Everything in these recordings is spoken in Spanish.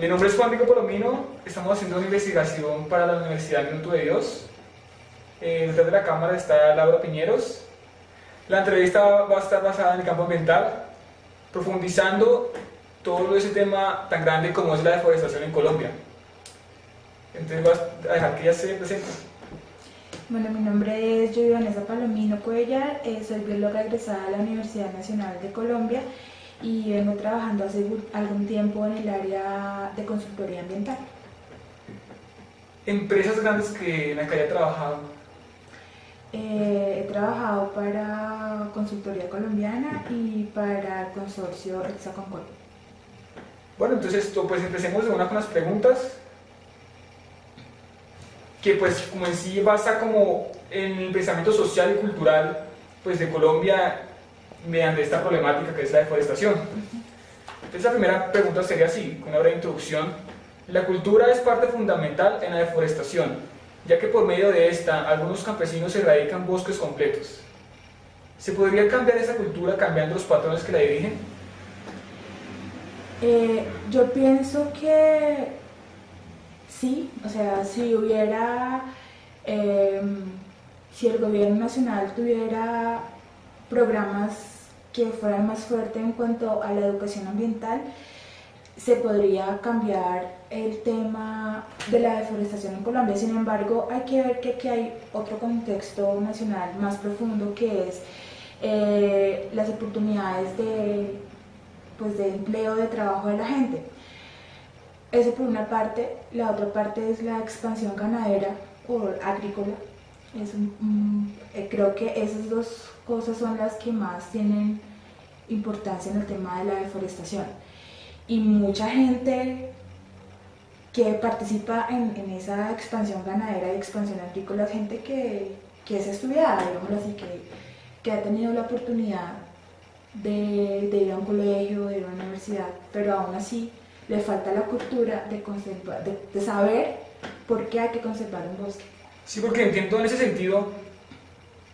Mi nombre es Juan Diego Palomino, estamos haciendo una investigación para la Universidad Minuto de Dios. Detrás de la cámara está Laura Piñeros. La entrevista va a estar basada en el campo ambiental, profundizando todo ese tema tan grande como es la deforestación en Colombia. Entonces vas a dejar que ella se presente. Bueno, mi nombre es Vanessa Palomino Cuellar, soy bióloga egresada de la Universidad Nacional de Colombia y vengo trabajando hace algún tiempo en el área de consultoría ambiental. Empresas grandes en las que haya trabajado. He trabajado para Consultoría Colombiana y para el consorcio Hexaconcol. Bueno, entonces pues empecemos de una con las preguntas, que pues como en sí basa como en el pensamiento social y cultural pues de Colombia mediante esta problemática que es la deforestación. Entonces la primera pregunta sería así, con una breve introducción. La cultura es parte fundamental en la deforestación, ya que por medio de esta algunos campesinos erradican bosques completos. ¿Se podría cambiar esa cultura cambiando los patrones que la dirigen? Yo pienso que sí, o sea, si hubiera, si el gobierno nacional tuviera programas que fueran más fuertes en cuanto a la educación ambiental, se podría cambiar el tema de la deforestación en Colombia. Sin embargo, hay que ver que aquí hay otro contexto nacional más profundo, que es las oportunidades de empleo, de trabajo de la gente. Eso por una parte. La otra parte es la expansión ganadera o agrícola. Creo que esas dos cosas son las que más tienen importancia en el tema de la deforestación. Y mucha gente que participa en esa expansión ganadera y expansión agrícola es gente que es estudiada, digámoslo así, que ha tenido la oportunidad de ir a un colegio, de ir a una universidad, pero aún así le falta la cultura de saber por qué hay que conservar un bosque. Sí, porque entiendo en ese sentido,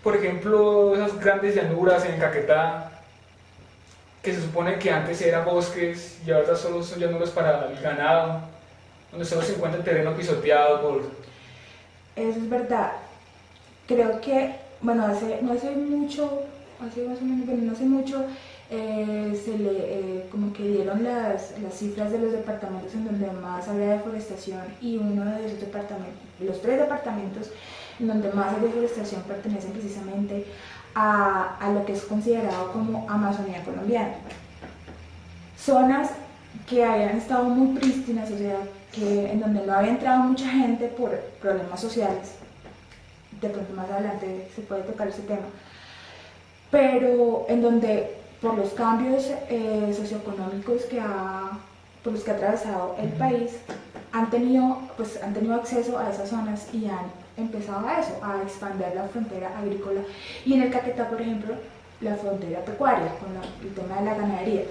por ejemplo, esas grandes llanuras en Caquetá, que se supone que antes eran bosques y ahora solo son llanuras para el ganado, donde solo se encuentra el terreno pisoteado por... Eso es verdad. Creo que, bueno, no hace mucho, como que dieron las cifras de los departamentos en donde más había deforestación, y uno de esos departamentos, los 3 departamentos en donde más hay deforestación, pertenecen precisamente a lo que es considerado como Amazonía colombiana. Zonas que habían estado muy prístinas, o sea, en donde no había entrado mucha gente por problemas sociales. De pronto más adelante se puede tocar ese tema, pero en donde por los cambios socioeconómicos por los que ha atravesado el país, han tenido acceso a esas zonas y han empezado a expandir la frontera agrícola, y en el Caquetá, por ejemplo, la frontera pecuaria, con el tema de la ganadería.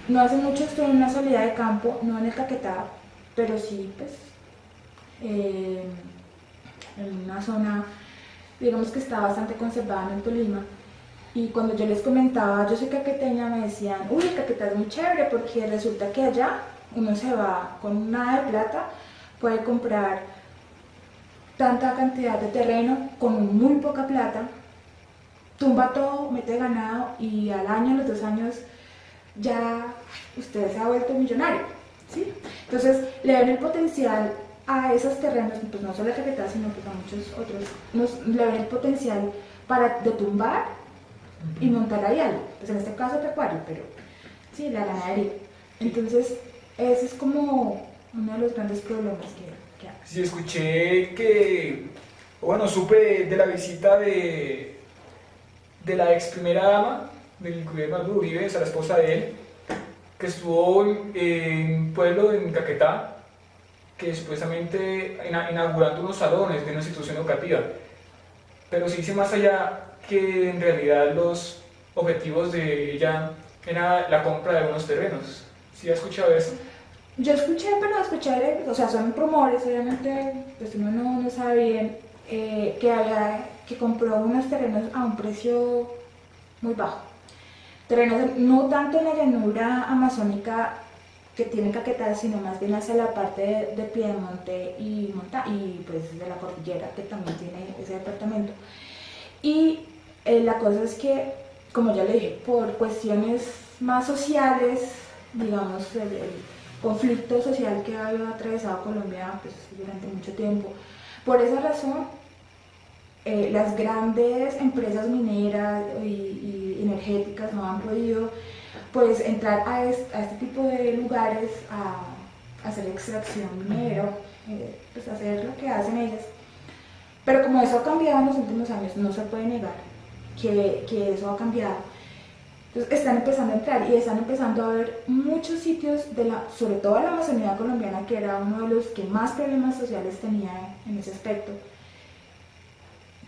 No hace mucho estuve en una salida de campo, no en el Caquetá, pero sí pues en una zona, digamos, que está bastante conservada en el Tolima. Y cuando yo les comentaba, yo soy caqueteña, me decían, uy, el Caquetá es muy chévere, porque resulta que allá uno se va con nada de plata, puede comprar tanta cantidad de terreno con muy poca plata, tumba todo, mete ganado, y al año, a los 2 años, ya usted se ha vuelto millonario, ¿sí? Entonces le ven el potencial a esos terrenos, pues no solo a Caquetá, sino que a muchos otros, le ven el potencial para tumbar y montar ahí algo, pues en este caso pecuario, pero sí, la ganadería. Entonces ese es como uno de los grandes problemas que hay. Sí, escuché que, bueno, supe de la visita de la ex primera dama del gobierno de Uribe, esa la esposa de él, que estuvo en un pueblo en Caquetá, que supuestamente inaugurando unos salones de una institución educativa, pero se dice más allá que en realidad los objetivos de ella era la compra de algunos terrenos. ¿Sí has escuchado eso? Yo escuché, pero o sea, son rumores, obviamente, pues uno no sabe bien, que compró unos terrenos a un precio muy bajo. Terrenos no tanto en la llanura amazónica que tiene Caquetá, sino más bien hacia la parte de Piedemonte y pues de la cordillera, que también tiene ese departamento. Y la cosa es que, como ya le dije, por cuestiones más sociales, digamos, el conflicto social que ha atravesado Colombia pues, durante mucho tiempo, por esa razón, las grandes empresas mineras y energéticas no han podido pues entrar a este tipo de lugares a hacer extracción minera, pues hacer lo que hacen ellas. Pero como eso ha cambiado en los últimos años, no se puede negar que eso ha cambiado. Entonces están empezando a entrar y están empezando a ver muchos sitios, sobre todo la Amazonía colombiana, que era uno de los que más problemas sociales tenía en ese aspecto,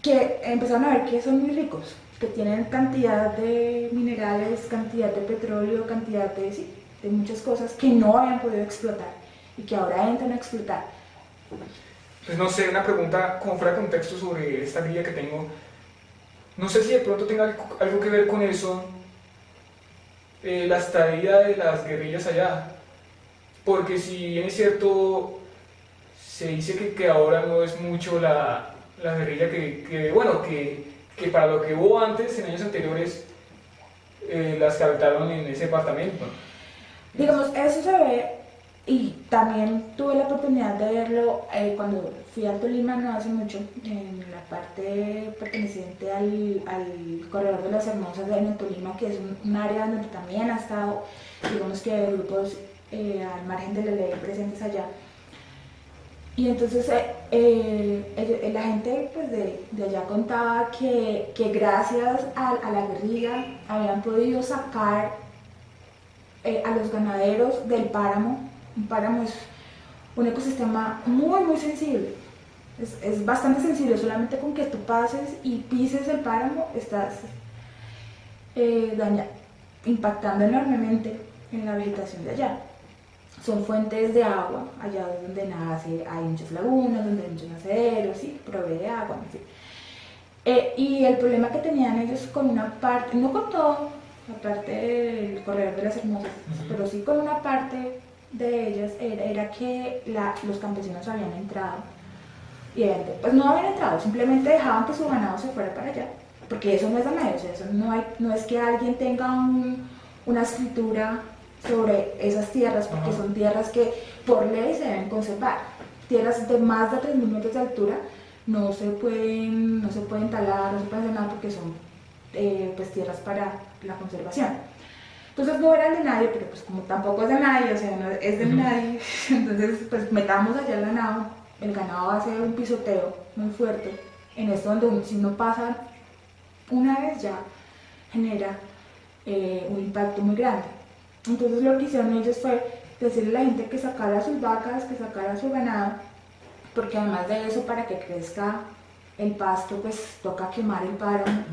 que empezaron a ver que son muy ricos, que tienen cantidad de minerales, cantidad de petróleo, cantidad de muchas cosas que no habían podido explotar y que ahora entran a explotar. Pues no sé, una pregunta como fuera de contexto sobre esta guía que tengo. No sé si de pronto tenga algo que ver con eso, la estadía de las guerrillas allá. Porque si bien es cierto, se dice que ahora no es mucho la guerrilla que para lo que hubo antes, en años anteriores, las que habitaron en ese departamento. Digamos, eso se ve, y también tuve la oportunidad de verlo cuando fui al Tolima no hace mucho, en la parte perteneciente al Corredor de las Hermosas en el Tolima, que es un área donde también ha estado, digamos que grupos al margen de la ley presentes allá. Y entonces la gente pues, de allá contaba que gracias a la guerrilla habían podido sacar a los ganaderos del páramo. Un páramo es un ecosistema muy muy sensible, es bastante sensible, solamente con que tú pases y pises el páramo estás impactando enormemente en la vegetación de allá. Son fuentes de agua, allá donde nace, hay muchas lagunas, donde hay muchos naceros, ¿sí? Provee de agua, en fin. Y el problema que tenían ellos con una parte, no con todo, la parte del Corredor de las Hermosas, pero sí con una parte de ellas, era que los campesinos habían entrado, y pues no habían entrado, simplemente dejaban que su ganado se fuera para allá, porque eso no es ganado, o sea, eso no es que alguien tenga una escritura sobre esas tierras, porque son tierras que por ley se deben conservar. Tierras de más de 3.000 metros de altura no se pueden talar, no se pueden hacer nada porque son pues tierras para la conservación. Entonces no eran de nadie, pero pues como tampoco es de nadie, o sea, no es de nadie, entonces pues metamos allá el ganado hace un pisoteo muy fuerte, en esto donde si uno pasa una vez ya genera un impacto muy grande. Entonces lo que hicieron ellos fue decirle a la gente que sacara sus vacas, que sacara su ganado, porque además de eso, para que crezca el pasto, pues toca quemar el páramo,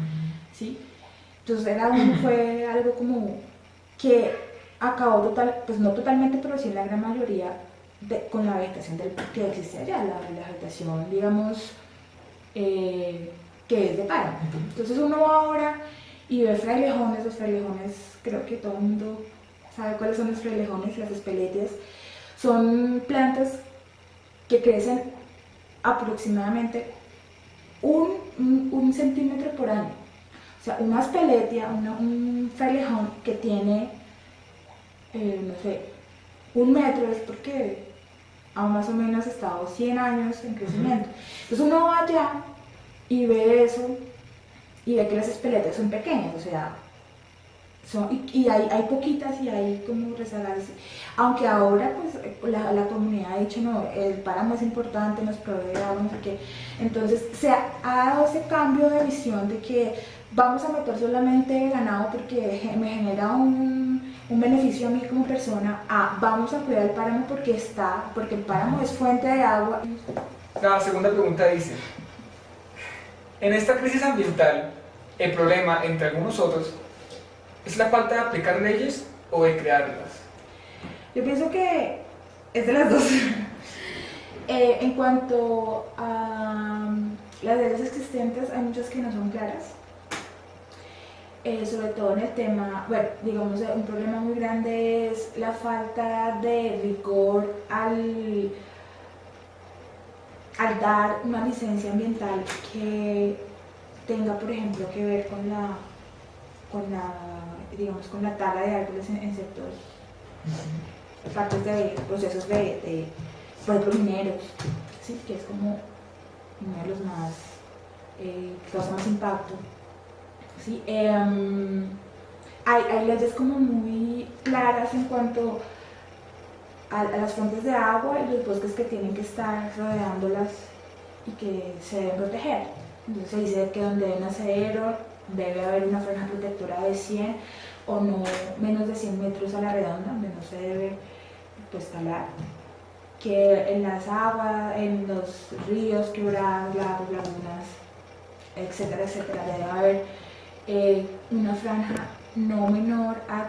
¿sí? Entonces fue algo como que acabó pues no totalmente, pero sí en la gran mayoría con la vegetación que existe allá, la vegetación, digamos, que es de páramo. Entonces uno va ahora y ve frailejones, los frailejones, creo que todo el mundo sabe cuáles son los frailejones, las espeletias. Son plantas que crecen aproximadamente un centímetro por año. O sea, una espeletia, un frailejón que tiene, no sé, 1 metro, es porque ha más o menos estado 100 años en crecimiento. Entonces uno va allá y ve eso, y ve que las espeletias son pequeñas, o sea, y hay poquitas y hay como rezagadas. Aunque ahora pues la comunidad ha dicho no, el páramo es importante, nos provee agua, no sé qué. Entonces se ha dado ese cambio de visión de que vamos a meter solamente ganado porque me genera un beneficio a mí como persona, vamos a cuidar el páramo porque el páramo es fuente de agua. La segunda pregunta dice, en esta crisis ambiental, el problema, entre algunos otros, ¿es la falta de aplicar leyes o de crearlas? Yo pienso que es de las dos. En cuanto a las leyes existentes, hay muchas que no son claras. sobre todo en el tema, bueno, digamos, un problema muy grande es la falta de rigor al dar una licencia ambiental que tenga, por ejemplo, que ver digamos, con la tala de árboles en ciertos partes de procesos por ejemplo, mineros, ¿sí? Que es como uno de los más, que causa más impacto. ¿Sí? Hay leyes como muy claras en cuanto a las fuentes de agua y los bosques que tienen que estar rodeándolas y que se deben proteger. Entonces se dice que donde hay un aserradero debe haber una franja protectora de 100 o no menos de 100 metros a la redonda, donde no se debe pues talar. Que en las aguas, en los ríos, quebradas, lagos, lagunas, etcétera, etcétera, debe haber una franja no menor a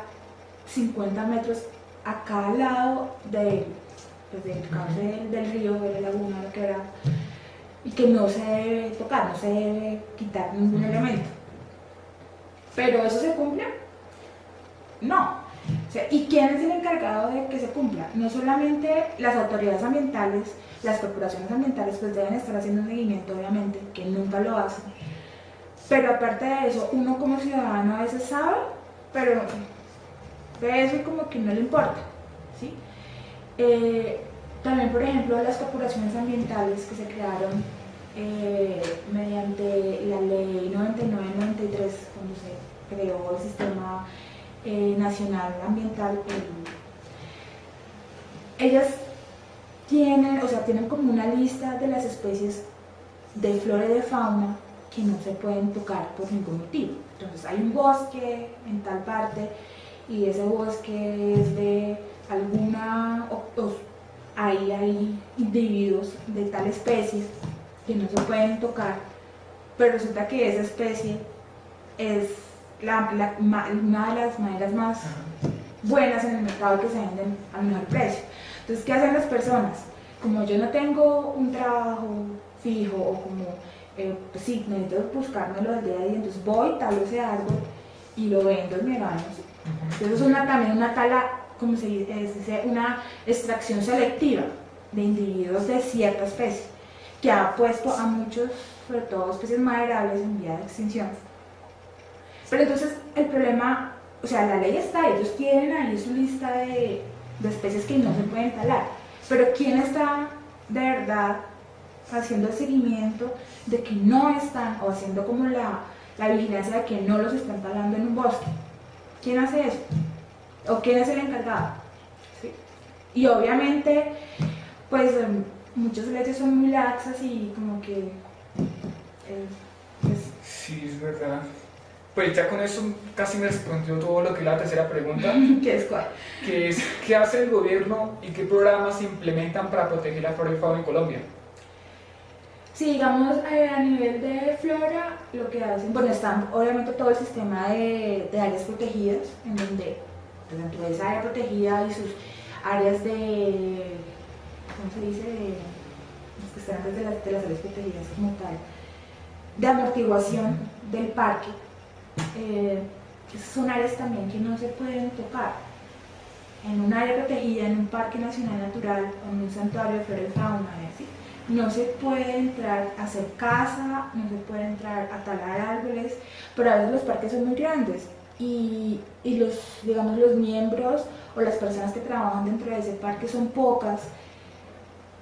50 metros a cada lado del cauce del río, de la laguna, lo que era, y que no se debe tocar, no se debe quitar ningún elemento. ¿Pero eso se cumple? No. O sea, ¿y quién es el encargado de que se cumpla? No solamente las autoridades ambientales, las corporaciones ambientales pues deben estar haciendo un seguimiento, obviamente, que nunca lo hacen. Pero aparte de eso, uno como ciudadano a veces sabe, pero de eso como que no le importa, ¿sí? También, por ejemplo, las corporaciones ambientales que se crearon mediante la ley 99-93, cuando se creó el sistema nacional ambiental, ellas tienen como una lista de las especies de flora y de fauna que no se pueden tocar por ningún motivo. Entonces hay un bosque en tal parte y ese bosque es de alguna, ahí hay individuos de tal especie que no se pueden tocar, pero resulta que esa especie es una de las maneras más buenas en el mercado que se venden a mejor precio. Entonces, ¿qué hacen las personas? Como yo no tengo un trabajo fijo o como, pues sí, necesito buscármelo del día a día, entonces voy, talo ese árbol y lo vendo en mi gano. Entonces es también una tala, como se dice, una extracción selectiva de individuos de cierta especie, que ha puesto a muchos, sobre todo especies maderables, en vía de extinción. Pero entonces el problema, o sea, la ley está, ellos tienen ahí su lista de especies que no se pueden talar, pero ¿quién está de verdad haciendo el seguimiento de que no están, o haciendo como la vigilancia de que no los están talando en un bosque? ¿Quién hace eso? ¿O quién es el encargado? ¿Sí? Y obviamente, pues muchas leyes son muy laxas y como que... Sí, es verdad. Pues ya con eso casi me respondió todo lo que es la tercera pregunta. ¿Qué es cuál? Que es, ¿qué hace el gobierno y qué programas se implementan para proteger la flora y fauna en Colombia? Sí, digamos, a nivel de flora, lo que hacen, bueno, están obviamente todo el sistema de áreas protegidas, en donde dentro de esa área protegida y sus áreas de, ¿cómo se dice? Los que están antes de las áreas protegidas como tal, de amortiguación del parque. Son áreas también que no se pueden tocar. En un área protegida, en un parque nacional natural, o en un santuario de flora y fauna, ¿sí? No se puede entrar a hacer caza, no se puede entrar a talar árboles, pero a veces los parques son muy grandes y digamos, los miembros o las personas que trabajan dentro de ese parque son pocas,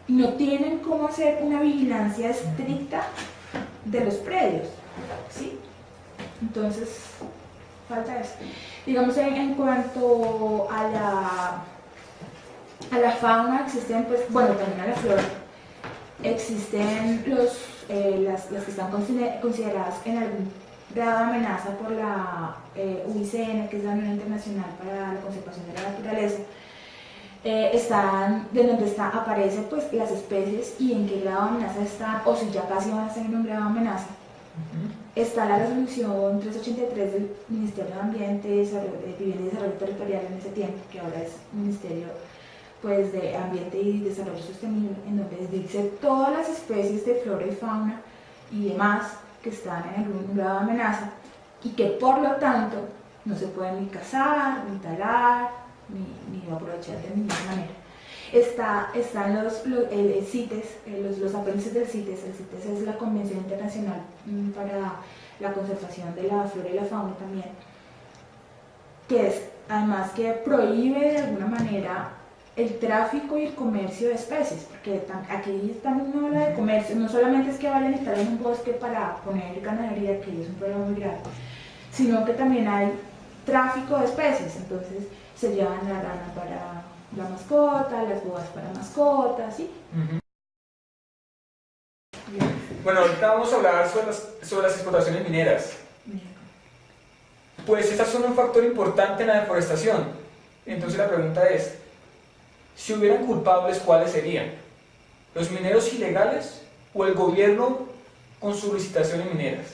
no tienen cómo hacer una vigilancia estricta de los predios, ¿sí? Entonces, falta eso. Digamos, en cuanto a la fauna, existen, pues, bueno, también a la flora, existen las que están consideradas en algún grado de amenaza por la UICN, que es la Unión Internacional para la Conservación de la Naturaleza. Están de donde aparecen pues las especies y en qué grado de amenaza están, o si ya casi van a estar en un grado de amenaza. Está la resolución 383 del Ministerio de Ambiente, Vivienda y Desarrollo Territorial en ese tiempo, que ahora es Ministerio pues, de Ambiente y Desarrollo Sostenible, en donde dice todas las especies de flora y fauna y demás que están en algún grado de amenaza, y que por lo tanto no se pueden ni cazar, ni talar, ni aprovechar de ninguna manera. Están los CITES, los apéndices del CITES. El CITES es la Convención Internacional para la Conservación de la Flora y la Fauna también, que es además que prohíbe de alguna manera el tráfico y el comercio de especies, porque aquí también no habla de comercio, no solamente es que vayan a estar en un bosque para poner ganadería, que es un problema muy grave, sino que también hay tráfico de especies. Entonces se llevan la rana para la mascota, las boas para mascotas, ¿sí? Bueno, ahorita vamos a hablar sobre las explotaciones mineras. Pues esas son un factor importante en la deforestación. Entonces la pregunta es, si hubieran culpables, ¿cuáles serían? ¿Los mineros ilegales o el gobierno con sus licitaciones mineras?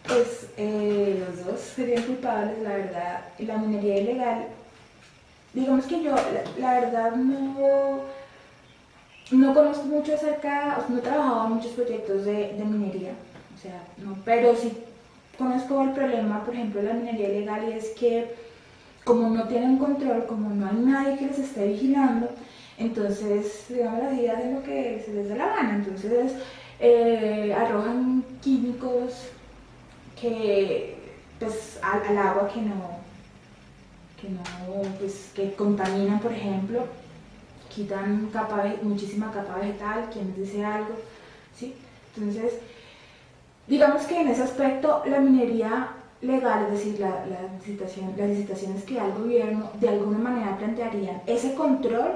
Pues los dos serían culpables, la verdad. La minería ilegal, digamos que yo, la verdad, no conozco mucho acerca, no he trabajado en muchos proyectos de minería, o sea, no, pero sí conozco el problema, por ejemplo, de la minería ilegal, y es que como no tienen control, como no hay nadie que les esté vigilando, entonces, digamos, las días hacen lo que se les dé la gana. Entonces arrojan químicos que, pues, al agua pues, que contaminan, por ejemplo, quitan muchísima capa vegetal, quien les dice algo, ¿sí? Entonces, digamos que en ese aspecto la minería legal, es decir, las licitaciones que da el gobierno, de alguna manera plantearían ese control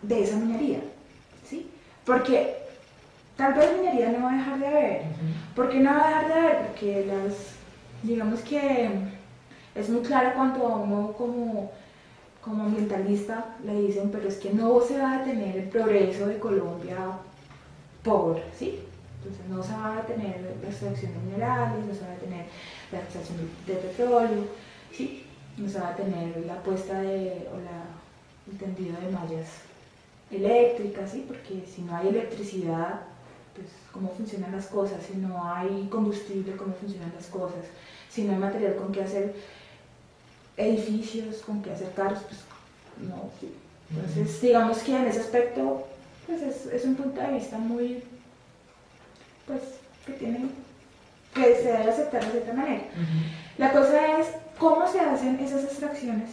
de esa minería, ¿sí? Porque tal vez minería no va a dejar de haber. ¿Por qué no va a dejar de haber? Porque digamos que es muy claro cuando a uno como ambientalista le dicen, pero es que no se va a detener el progreso de Colombia ¿sí? Entonces no se va a detener la extracción de minerales, no se va a detener la extracción de petróleo, ¿sí? No se va a detener la puesta el tendido de mallas eléctricas, ¿sí? Porque si no hay electricidad, pues cómo funcionan las cosas, si no hay combustible, cómo funcionan las cosas, si no hay material con que hacer edificios, con que hacer carros, pues no, ¿sí? Entonces digamos que en ese aspecto pues es un punto de vista muy, pues, que se debe aceptar de cierta manera. La cosa es cómo se hacen esas extracciones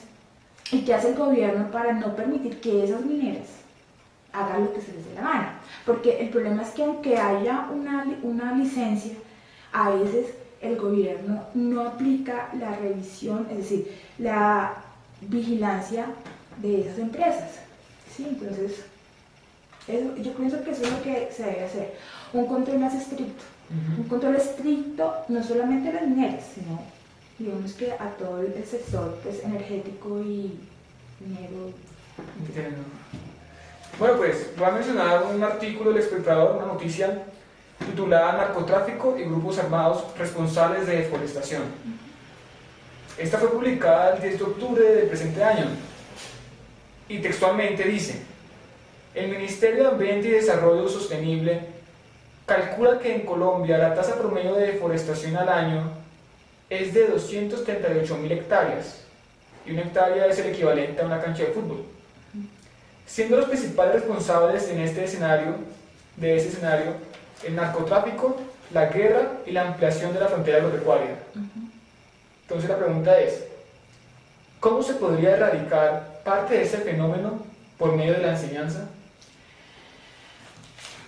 y qué hace el gobierno para no permitir que esas mineras hagan lo que se les dé la gana. Porque el problema es que aunque haya una licencia, a veces el gobierno no aplica la revisión, es decir, la vigilancia de esas empresas, ¿sí? Entonces, yo pienso que eso es lo que se debe hacer, un control más estricto, un control estricto no solamente a las mineras, sino digamos que a todo el sector, pues, energético y minero. Entiendo. Bueno, pues voy a mencionar un artículo del Espectador, una noticia titulada Narcotráfico y grupos armados responsables de deforestación. Esta fue publicada el 10 de octubre del presente año y textualmente dice: el Ministerio de Ambiente y Desarrollo Sostenible calcula que en Colombia la tasa promedio de deforestación al año es de 238.000 hectáreas, y una hectárea es el equivalente a una cancha de fútbol, siendo los principales responsables en ese escenario el narcotráfico, la guerra y la ampliación de la frontera agropecuaria. Entonces la pregunta es, ¿cómo se podría erradicar parte de ese fenómeno por medio de la enseñanza?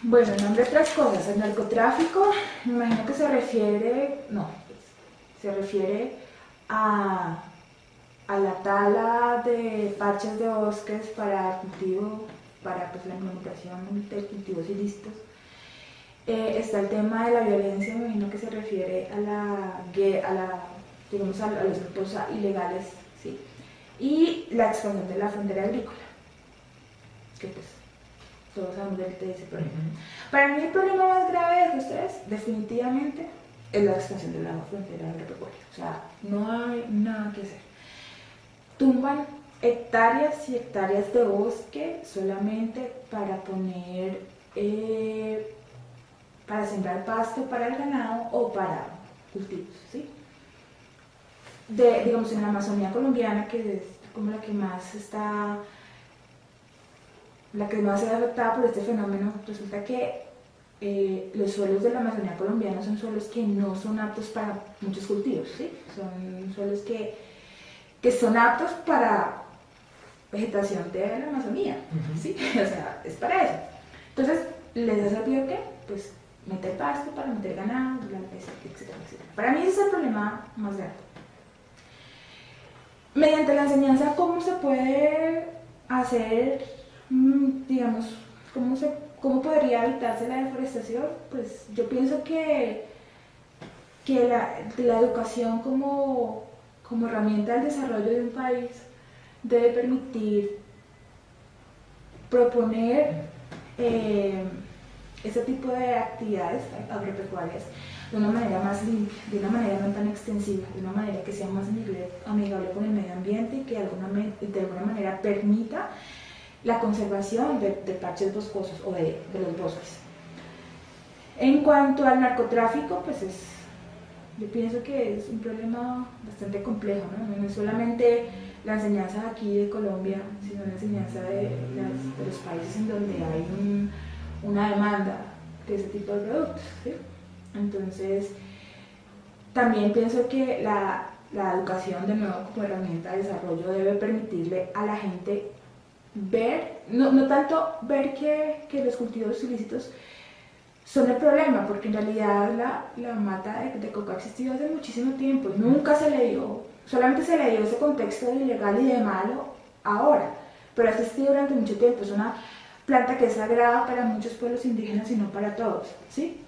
Bueno, nombre otras cosas, el narcotráfico, me imagino que se refiere a la tala de parches de bosques para cultivo, para, pues, la implementación de cultivos ilícitos. Está el tema de la violencia, me imagino que se refiere digamos, a los grupos ilegales, ¿sí? Y la expansión de la frontera agrícola, que pues todos sabemos de ese problema. Para mí el problema más grave de estos tres, definitivamente, es la expansión de la frontera agropecuaria. O sea, no hay nada que hacer. Tumban hectáreas y hectáreas de bosque solamente para poner para sembrar pasto para el ganado o para cultivos, ¿sí? Digamos, en la Amazonía colombiana, que es como la que más se ve afectada por este fenómeno, resulta que los suelos de la Amazonía colombiana son suelos que no son aptos para muchos cultivos, ¿sí? Son suelos que son aptos para vegetación de la Amazonía, ¿sí? O sea, es para eso. Entonces, ¿les ha servido qué? Pues meter pasto para meter ganado, etcétera, etcétera. Para mí ese es el problema más grande. Mediante la enseñanza, ¿cómo se puede hacer, digamos, cómo podría evitarse la deforestación? Pues yo pienso que la educación como herramienta del desarrollo de un país debe permitir proponer ese tipo de actividades agropecuarias de una manera más limpia, de una manera no tan extensiva, de una manera que sea más amigable con el medio ambiente y que de alguna manera permita la conservación de parches boscosos o de los bosques. En cuanto al narcotráfico, pues yo pienso que es un problema bastante complejo, ¿no? No es solamente la enseñanza aquí de Colombia, sino la enseñanza de los países en donde hay una demanda de ese tipo de productos, ¿sí? Entonces, también pienso que la educación, de nuevo, como herramienta de desarrollo, debe permitirle a la gente ver, no tanto ver que los cultivos ilícitos son el problema, porque en realidad la mata de coca ha existido hace muchísimo tiempo y nunca se le dio, solamente se le dio ese contexto de ilegal y de malo ahora, pero ha existido durante mucho tiempo. Es una planta que es sagrada para muchos pueblos indígenas y no para todos, ¿sí?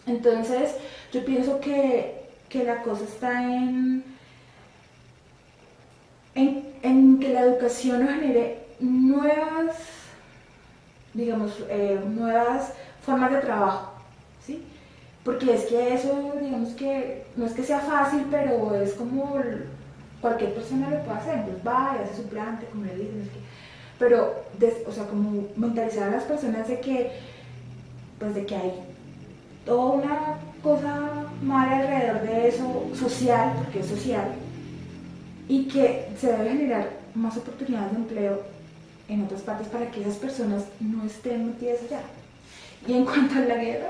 Entonces, yo pienso que la cosa está en que la educación nos genere nuevas formas de trabajo, ¿sí? Porque es que eso, digamos que, no es que sea fácil, pero es como cualquier persona lo puede hacer, pues va y hace su planta, como le dicen, es que, pero, o sea, como mentalizar a las personas de que hay toda una cosa mala alrededor de eso, social, porque es social, y que se debe generar más oportunidades de empleo en otras partes para que esas personas no estén metidas allá. Y en cuanto a la guerra,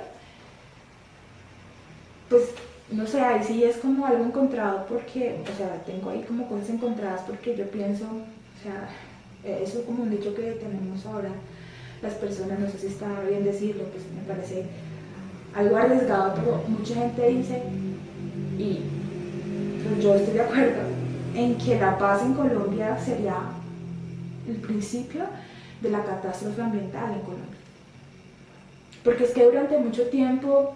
pues no sé, ahí sí es como algo encontrado, porque, o sea, tengo ahí como cosas encontradas, porque yo pienso, o sea, eso es como un dicho que tenemos ahora las personas, no sé si está bien decirlo, pues me parece algo arriesgado, pero mucha gente dice, y pues yo estoy de acuerdo, en que la paz en Colombia sería el principio de la catástrofe ambiental en Colombia. Porque es que durante mucho tiempo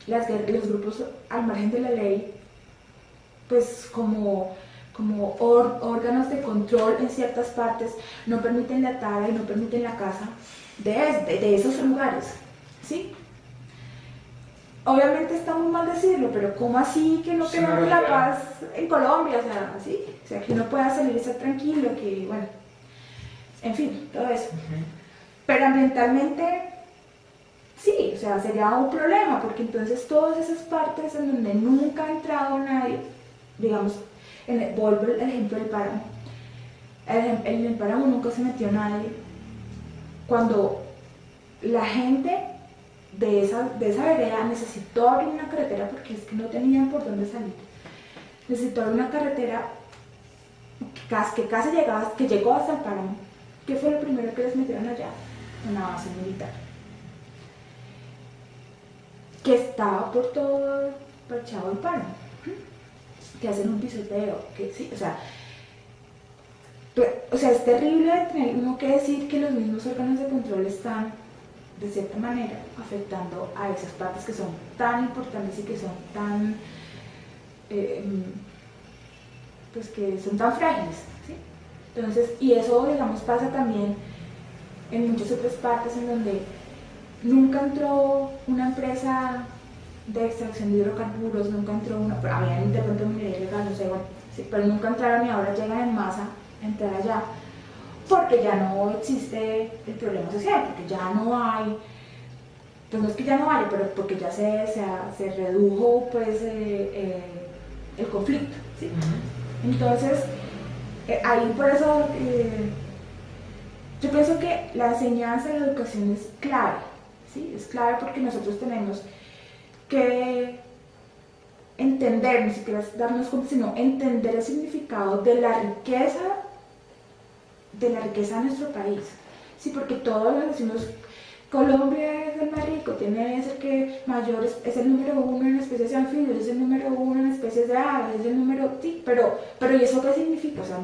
los grupos al margen de la ley, pues como órganos de control en ciertas partes, no permiten la tala y no permiten la caza de esos lugares, ¿sí? Obviamente está muy mal decirlo, pero ¿cómo así que no queremos la paz en Colombia? O sea, ¿sí? O sea, que uno pueda salir y estar tranquilo, que bueno, en fin, todo eso. Pero ambientalmente, sí, o sea, sería un problema, porque entonces todas esas partes en donde nunca ha entrado nadie, digamos, vuelvo el ejemplo del páramo, en el páramo nunca se metió nadie, cuando la gente de esa vereda necesitó abrir una carretera, porque es que no tenían por dónde salir, necesitó abrir una carretera que llegó hasta el páramo. ¿Qué fue lo primero que les metieron allá? Una base militar que estaba por todo parchado el páramo, que hacen un pisoteo, que sí, o sea, es terrible tener uno que decir que los mismos órganos de control están de cierta manera afectando a esas partes que son tan importantes y que son tan pues que son tan frágiles, ¿sí? Entonces, y eso, digamos, pasa también en muchas otras partes en donde nunca entró una empresa de extracción de hidrocarburos, nunca entró habían de pronto minería ilegal, no sé, bueno, sí, pero nunca entraron y ahora llegan en masa a entrar allá, porque ya no existe el problema social, porque ya no hay pues no es que ya no vale, pero porque ya se redujo pues el conflicto, ¿sí? Entonces, ahí por eso yo pienso que la enseñanza de la educación es clave, ¿sí? Es clave porque nosotros tenemos que entender, ni siquiera darnos cuenta, sino entender el significado de la riqueza de nuestro país, ¿sí? Porque todos los decimos, Colombia es el más rico, tiene es el que mayor, es el número uno en especies de anfibios, es el número uno en especies de aves, es el número, sí, pero ¿y eso qué significa? O sea,